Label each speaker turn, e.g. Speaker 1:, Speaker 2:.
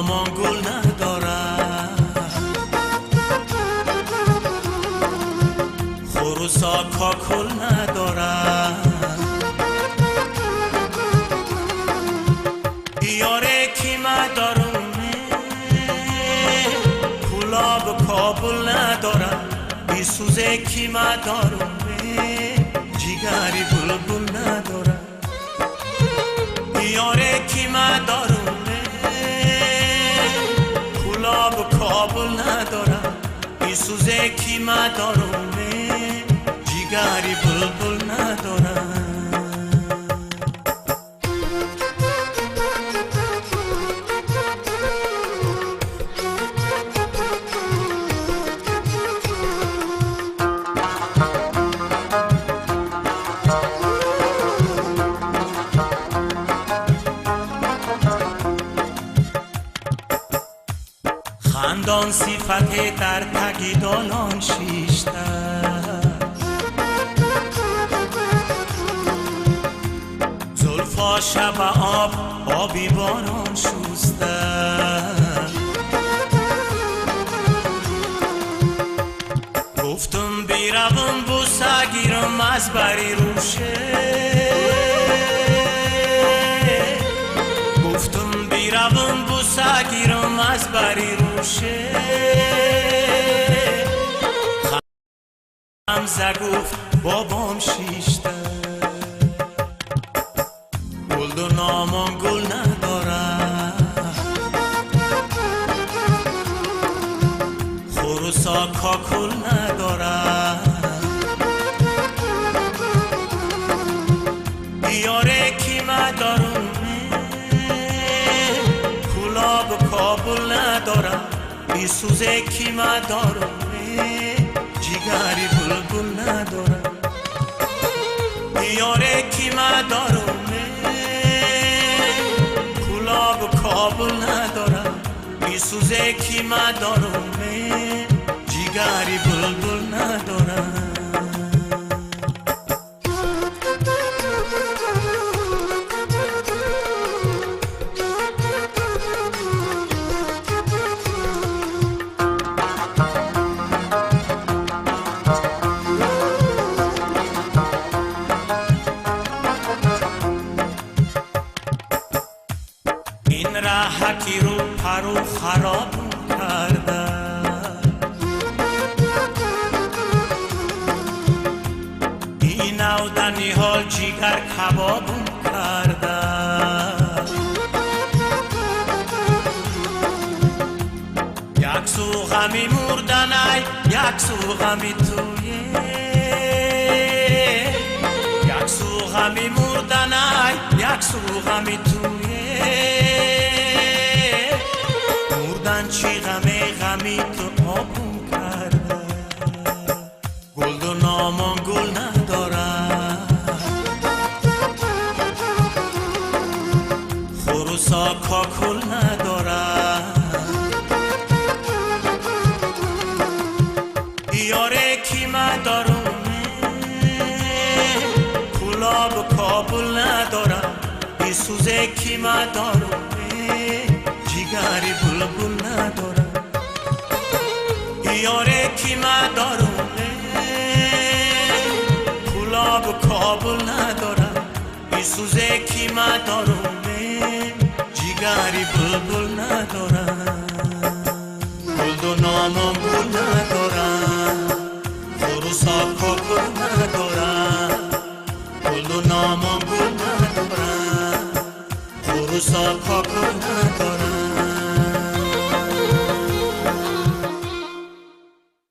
Speaker 1: نامان گل ندارد، خروسا کاکل ندارد. بیاره کی مدارونه کلاب کابل ندارد، بیسوزه کی مدارونه جیگری بلبل ندارد. بیاره کی مدارونه کلاب کابل ندارد، بیسوزه کی مدارونه جیگری بلبل ندارد. خندان صفت در تگی دالان شیشته، زلفا شب آب آبی باران شسته. گفتم بیروم بوسه گیرم از بری روشه، گفتم بیروم بوسه گیرم از بری روشه. خمزه گفت بابام شیشته، گل و نامان گل ندارد، خروسا کاکل ندارد. بیاره کی مدارونه کلاب کابل ندارد، بیسوزه کی مدارونه جیگری بلبل ندارد. بیاره کی مدارونه کلاب کابل ندارد، بیسوزه کی مدارونه جیگری بلبل ندارد. این رحکی رو پرو خراب کرده، این نودنی حال جیگر کباب کرده. یک سو غمی مردنی یک سو غمی تویه، یک سو غمی مردنی یک سو غمی تویه. مردن چی غمی تو آبون کرده، گل و نامان گل ندارد، خروسا کاکل ندارد. بیاره کی مدارونه کلاب کابل ندارد، بیسوزه کی مدارونه جیگری بلبل ندارد. بیاره کی مدارونه کلاب کابل ندارد، بیسوزه کی مدارونه جیگری بلبل ندارد. گل و نامان گل ندارد، خروسا کاکل ندارد. گل و نامان گل ندارد، خروسا کاکل ندارد.